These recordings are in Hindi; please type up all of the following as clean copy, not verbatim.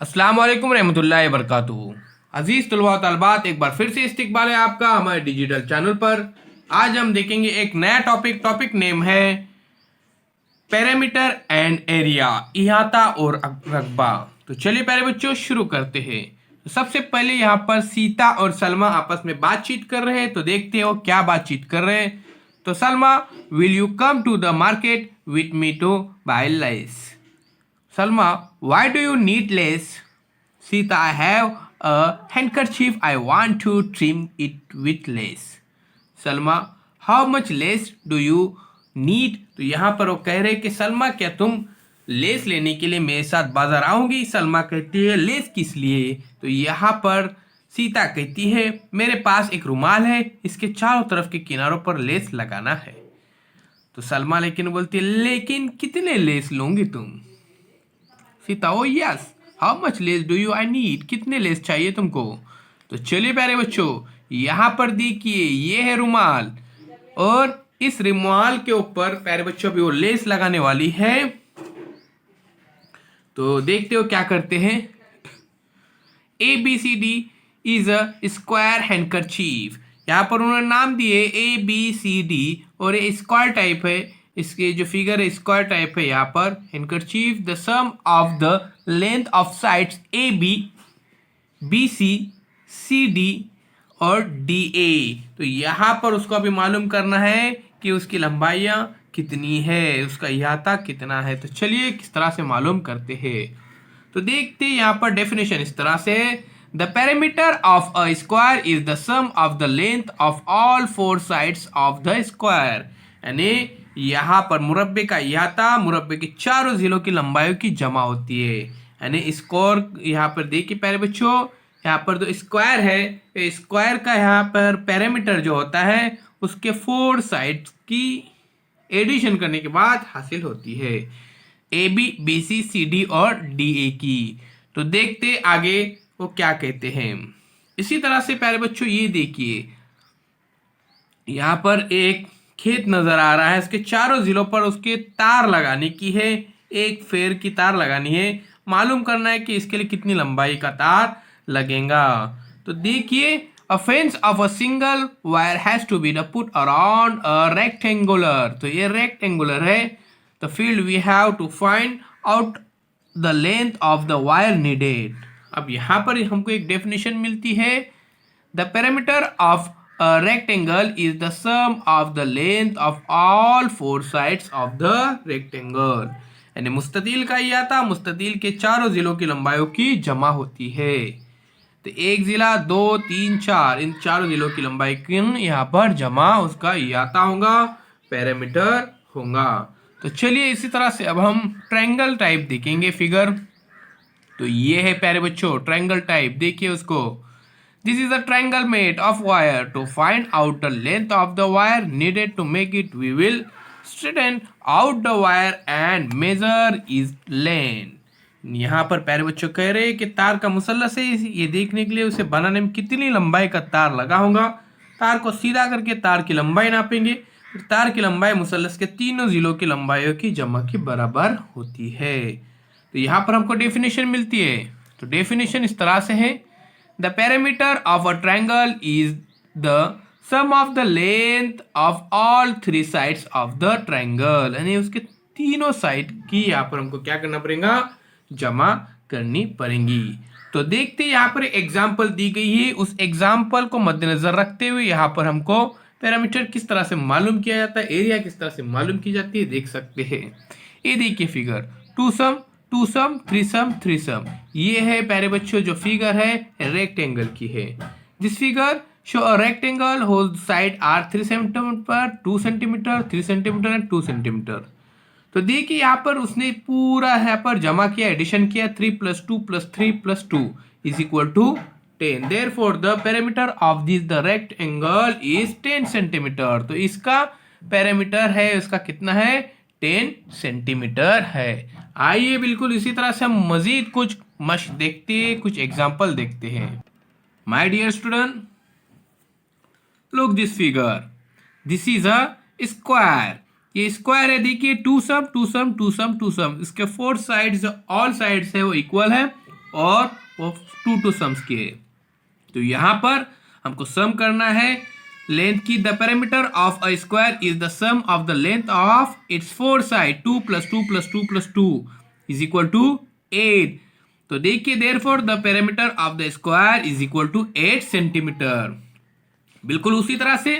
अस्सलाम वालेकुम रहमतुल्लाहि वबरकातुहू। अजीज तलबा व तलबात, एक बार फिर से इस्तकबाल है आपका हमारे डिजिटल चैनल पर। आज हम देखेंगे एक नया टॉपिक नेम है पैरामीटर एंड एरिया, इहाता और रकबा। तो चलिए प्यारे बच्चों शुरू करते हैं। तो सबसे पहले यहाँ पर सीता और सलमा आपस में बातचीत कर रहे हैं, तो देखते हो क्या बातचीत कर रहे हैं। तो Salma, will you come to the market with me to buy lace? Salma, why do you need lace? Sita, I have a handkerchief. I want to trim it with lace. Salma, how much lace do you need? तो यहाँ पर वो कह रहे कि सलमा, क्या तुम लेस लेने के लिए मेरे साथ बाजार आओगी? सलमा कहती है लेस किस लिए? तो यहाँ पर सीता कहती है मेरे पास एक रुमाल है, इसके चारों तरफ के किनारों पर लेस लगाना है। तो सलमा लेकिन बोलती है लेकिन कितने लेस लोगी तुम? सीता, ओ yes, how much less do you I need? कितने लेस चाहिए तुमको? तो चलिए प्यारे बच्चों, यहाँ पर देखिए ये है रुमाल, और इस रुमाल के ऊपर प्यारे बच्चों भी वो लेस लगाने वाली है। तो देखते हो क्या करते हैं। ABCD is a square handkerchief. यहाँ पर उन्होंने नाम दिए ABCD, और ये स्क्वायर टाइप है, इसके जो फिगर है स्क्वायर टाइप है। यहाँ पर handkerchief the sum of the length of sides AB, BC, CD और DA। तो यहाँ पर उसको अभी मालूम करना है कि उसकी लंबाइयाँ कितनी है, उसका इहाता कितना है। तो चलिए किस तरह से मालूम करते हैं। तो देखते हैं यहाँ पर डेफिनेशन इस तरह से है। The parameter of a square is the sum of the length of all four sides of the square. यानी यहाँ पर मुरब्बे का इहाता मुरब्बे के चारों जिलों की लंबाइयों की जमा होती है। यानी स्क्वायर यहाँ पर देखिए प्यारे बच्चों, यहाँ पर जो स्क्वायर है, स्क्वायर का यहाँ पर पैरामीटर जो होता है उसके फोर साइड्स की एडिशन करने के बाद हासिल होती है, AB, BC, CD और DA की। तो देखते आगे वो क्या कहते हैं। इसी तरह से प्यारे बच्चों ये देखिए, यहाँ पर एक खेत नजर आ रहा है, इसके चारों जिलों पर उसके तार लगाने की है, एक फेर की तार लगानी है। मालूम करना है कि इसके लिए कितनी लंबाई का तार लगेगा। तो देखिए, a fence of a single wire has to be put around a rectangular. तो ये रेक्टेंगुलर है। The field we have to find out the length of the wire needed. अब यहाँ पर हमको एक डेफिनेशन मिलती है, the parameter of a rectangle is the sum of the length of all four sides of the rectangle। यानी मुस्ततील का ही आता, मुस्ततील के चारों जिलों की लंबाइयों की जमा होती है। तो एक जिला, दो, तीन, चार, इन चारों जिलों की लंबाई की यहाँ पर जमा उसका इहाता होगा, पैरामीटर होगा। तो चलिए इसी तरह से अब हम ट्रायंगल टाइप देखेंगे फिगर। तो ये है प्यारे बच्चों ट्रायंगल टाइप, देखिए उसको। This is a triangle made of wire. To find out the length of the wire needed to make it, we will straighten out the wire and measure its length। यहाँ पर प्यारे बच्चों कह रहे हैं कि तार का मुसल्लस है, ये देखने के लिए उसे बनाने में कितनी लंबाई का तार लगा होगा। तार को सीधा करके तार की लंबाई नापेंगे। तार की लंबाई मुसल्लस के तीनों जिलों की लंबाइयों की जमा के बराबर होती है। तो यहाँ पर हमको डेफिनेशन मिलती है। तो डेफिनेशन इस तरह से है, the perimeter of a triangle is the sum of the length of all three sides of the triangle। यानी उसके तीनों साइड की यहाँ पर हमको क्या करना पड़ेगा, जमा करनी पड़ेगी। तो देखते हैं यहाँ पर एग्जाम्पल दी गई है, उस एग्जाम्पल को मद्देनजर रखते हुए यहाँ पर हमको पैरामीटर किस तरह से मालूम किया जाता है, एरिया किस तरह से मालूम की जाती है, देख सकते हैं। ये देखिए फिगर, टू सम थ्री सम, ये है प्यारे बच्चों जो फिगर है रेक्टेंगल की है। This figure show a rectangle whole side are 3 centimetre, 2 centimetre, 3 centimetre and 2 centimetre. तो देखिए यहाँ पर उसने पूरा यहाँ पर जमा किया, एडिशन किया, 3 + 2 + 3 + 2 = 10। Therefore the parameter of this the rectangle is 10 centimetre. तो इसका पैरामीटर है, उसका कितना है, 10 सेंटीमीटर है। आइए बिल्कुल इसी तरह से हम मजीद कुछ मश्क देखते हैं, कुछ एग्जाम्पल देखते हैं। My dear student, look this figure, this is a square. ये स्क्वायर है, देखिए टू सम, इसके फोर साइड्स, ऑल साइड्स है वो इक्वल है, और वो 2 सम्स के है। तो यहाँ पर हमको सम करना है लेंथ की। The parameter of a square is the sum of the length of its 4 side 2 + 2 + 2 + 2 is equal to 8। तो देखिए therefore the parameter of the square is equal to 8 centimetre. बिल्कुल उसी तरह से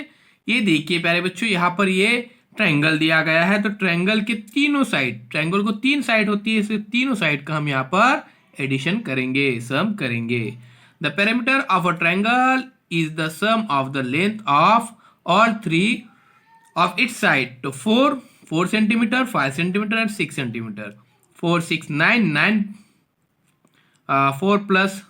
ये देखिए प्यारे बच्चों, यहाँ पर ये ट्रायंगल दिया गया है। तो ट्रायंगल के तीनों साइड, ट्रायंगल को 3 साइड होती है, इसलिए तीनों साइड का हम यहाँ पर एडिशन करेंगे, सम करेंगे। The parameter of a triangle is the sum of the length of all 3 of its side. तो 4 centimetre, 5 centimetre and 6 centimetre. 4 6 9 9 4 +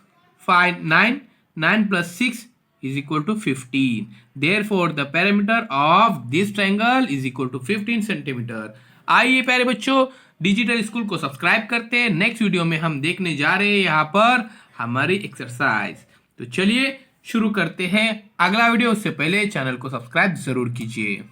5 9 9 + 6 is equal to 15. Therefore, the perimeter of this triangle is equal to 15 centimetre. आइए प्यारे बच्चों, डिजिटल स्कूल को सब्सक्राइब करते हैं। नेक्स्ट वीडियो में हम देखने जा रहे हैं यहाँ पर हमारी एक्सरसाइज। तो चलिए शुरू करते हैं अगला वीडियो। उससे पहले चैनल को सब्सक्राइब जरूर कीजिए।